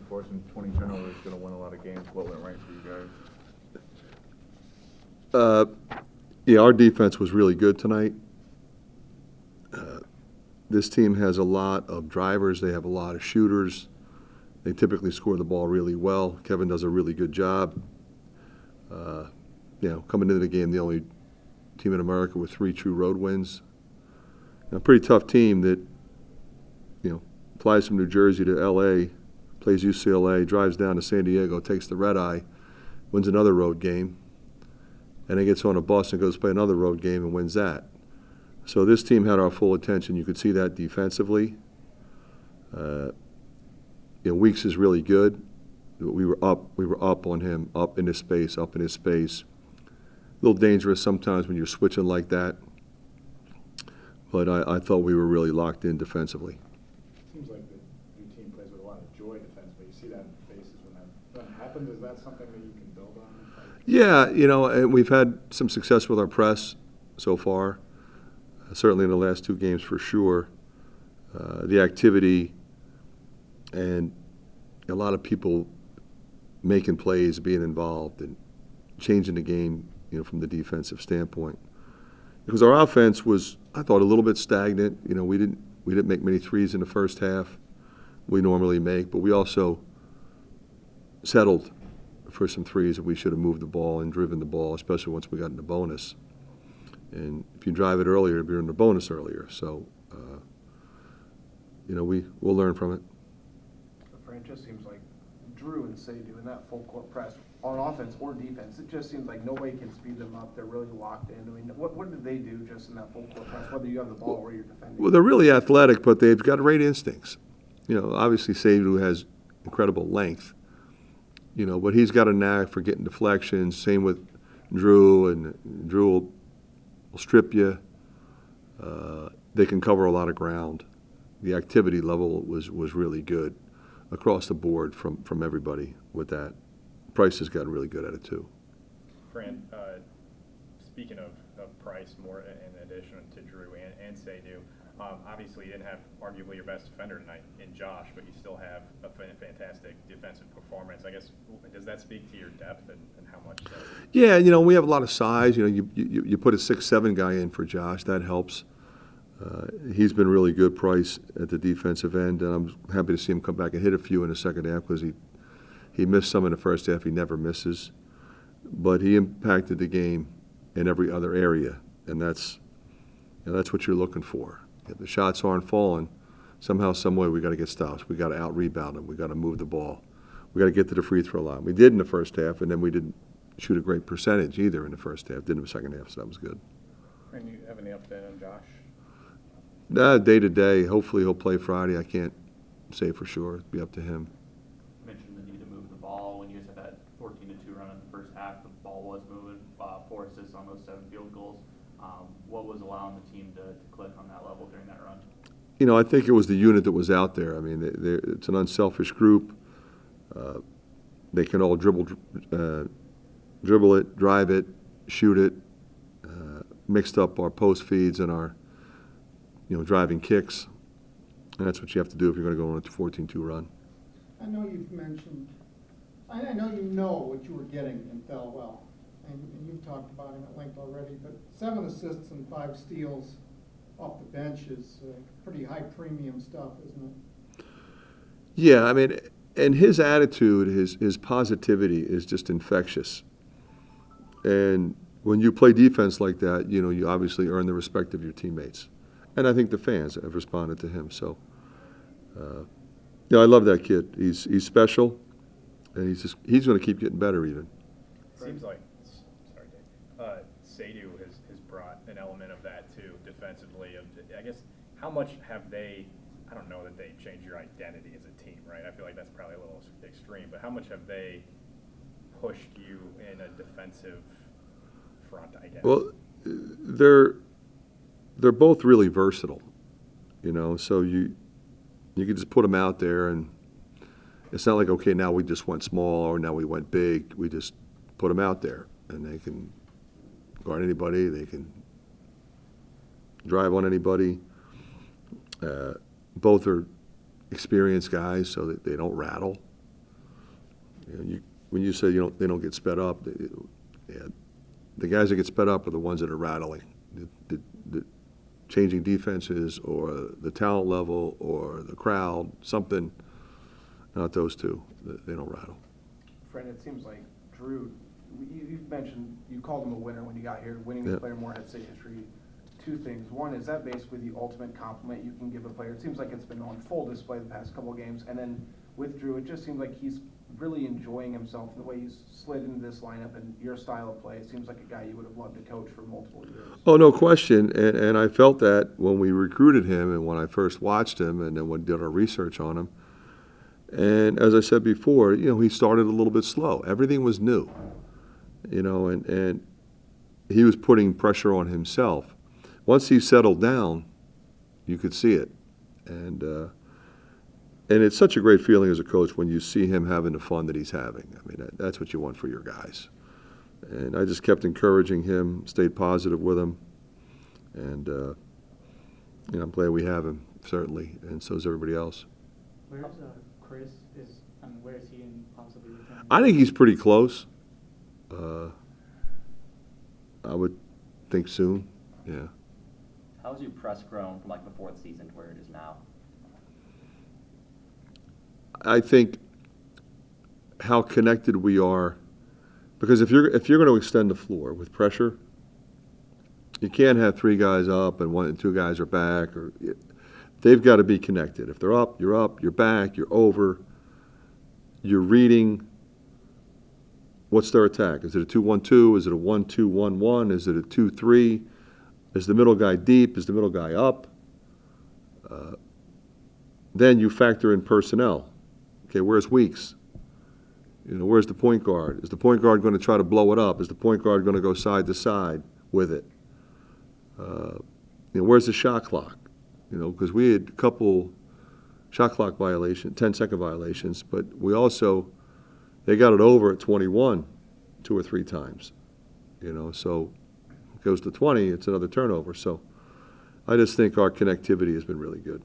forcing 20 turnovers is going to win a lot of games. What went right for you guys? Yeah, our defense was really good tonight. This team has a lot of drivers. They have a lot of shooters. They typically score the ball really well. Kevin does a really good job. Coming into the game, the only team in America with 3 true road wins. A pretty tough team that, flies from New Jersey to L.A., plays UCLA, drives down to San Diego, takes the red eye, wins another road game, and then gets on a bus and goes play another road game and wins that. So this team had our full attention. You could see that defensively. Weeks is really good. We were up on him, up in his space. A little dangerous sometimes when you're switching like that. But I thought we were really locked in defensively. Seems like the new team plays with a lot of joy defensively. You see that in the faces when that happens. Is that something that you can build on? Yeah, and we've had some success with our press so far. Certainly in the last 2 games for sure. The activity and a lot of people making plays, being involved, and changing the game, from the defensive standpoint. Because our offense was, I thought, a little bit stagnant. We didn't make many threes in the first half. We normally make, but we also settled for some threes, and we should have moved the ball and driven the ball, especially once we got into bonus. And if you drive it earlier, you're in the bonus earlier. So, we'll learn from it. Fran, it just seems like Drew and Sadoo in that full court press on offense or defense, it just seems like nobody can speed them up. They're really locked in. I mean, what did they do just in that full court press, whether you have the ball or you're defending? Well, they're really athletic, but they've got great instincts. Obviously Sadoo has incredible length, but he's got a knack for getting deflections. Same with Drew, and Drew will strip you. They can cover a lot of ground. The activity level was really good across the board from everybody with that. Price has gotten really good at it too. Fran, speaking of Price, more in addition to Drew and Sadoo, obviously you didn't have arguably your best defender tonight in Josh, but you still have a fantastic defensive performance. I guess, does that speak to your depth and how much? Yeah, we have a lot of size. You put a 6'7" guy in for Josh, that helps. He's been really good, Price, at the defensive end, and I'm happy to see him come back and hit a few in the second half because he missed some in the first half. He never misses. But he impacted the game in every other area, and that's what you're looking for. If the shots aren't falling, somehow, some way, we got to get stops. We got to out-rebound them. We got to move the ball. We got to get to the free throw line. We did in the first half, and then we didn't shoot a great percentage either in the first half. Did in the second half, so that was good. And you have any update on Josh? Day to day. Hopefully he'll play Friday. I can't say for sure. It'll be up to him. You mentioned the need to move the ball. When you guys had that 14-2 run in the first half, the ball was moving. 4 assists on those 7 field goals. What was allowing the team to click on that level during that run? I think it was the unit that was out there. I mean, it's an unselfish group. They can all dribble it, drive it, shoot it. Mixed up our post feeds and our driving kicks. And that's what you have to do if you're going to go on a 14-2 run. I know you've mentioned, I know you know what you were getting in Thelwell, and you've talked about him at length already, but 7 assists and 5 steals off the bench is pretty high premium stuff, isn't it? Yeah, I mean, and his attitude, his positivity is just infectious. And when you play defense like that, you obviously earn the respect of your teammates. And I think the fans have responded to him. So, I love that kid. He's special, and he's going to keep getting better even. Seems like, sorry, Dave, Sadoo has brought an element of that too defensively. I guess, how much have they? I don't know that they changed your identity as a team, right? I feel like that's probably a little extreme, but how much have they pushed you in a defensive front, I guess? Well, they're both really versatile, so you can just put them out there, and it's not like, okay, now we just went small or now we went big. We just put them out there, and they can guard anybody. They can drive on anybody. Both are experienced guys, so that they don't rattle. You know, when you say they don't get sped up, the guys that get sped up are the ones that are rattling. The changing defenses or the talent level or the crowd, something, not those two. They don't rattle. Fred, it seems like Drew, you've mentioned, you called him a winner when you got here, winning this Yep. player more had state history. Two things. One, is that basically the ultimate compliment you can give a player? It seems like it's been on full display the past couple of games. And then with Drew, it just seems like he's really enjoying himself and the way he's slid into this lineup and your style of play. It seems like a guy you would have loved to coach for multiple years. Oh, no question. And I felt that when we recruited him and when I first watched him and then when we did our research on him. And as I said before, he started a little bit slow. Everything was new, and he was putting pressure on himself. Once he settled down, you could see it. And it's such a great feeling as a coach when you see him having the fun that he's having. I mean, that's what you want for your guys. And I just kept encouraging him, stayed positive with him. And, I'm glad we have him, certainly, and so is everybody else. Where's Chris? Where is he in possibly returning? I think he's pretty close. I would think soon, yeah. How has your press grown from like before the season to where it is now? I think how connected we are, because if you're going to extend the floor with pressure, you can't have three guys up and 1 and 2 guys are back. They've got to be connected. If they're up, you're back, you're over. You're reading what's their attack. Is it a 2-1-2? Is it a 1-2-1-1? Is it a 2-3? Is the middle guy deep? Is the middle guy up? Then you factor in personnel. Okay, where's Weeks? Where's the point guard? Is the point guard going to try to blow it up? Is the point guard going to go side to side with it? Where's the shot clock? Because we had a couple shot clock violations, 10-second violations, but they got it over at 21 2 or 3 times. So it goes to 20, it's another turnover. So I just think our connectivity has been really good.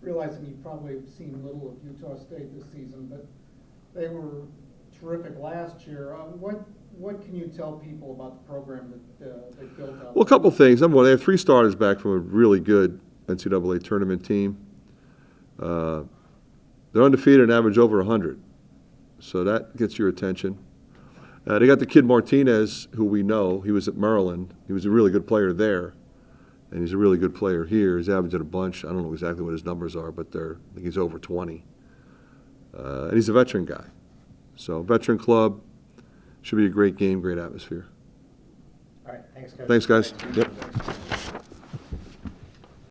Realizing you probably have seen little of Utah State this season, but they were terrific last year. What can you tell people about the program that they built up? Well, a couple things. Number one, they have 3 starters back from a really good NCAA tournament team. They're undefeated and average over 100. So that gets your attention. They got the kid Martinez, who we know. He was at Maryland. He was a really good player there. And he's a really good player here. He's averaging a bunch. I don't know exactly what his numbers are, but I think he's over 20. And he's a veteran guy. So veteran club. Should be a great game, great atmosphere. All right, thanks, Coach. Thanks, guys. Yep.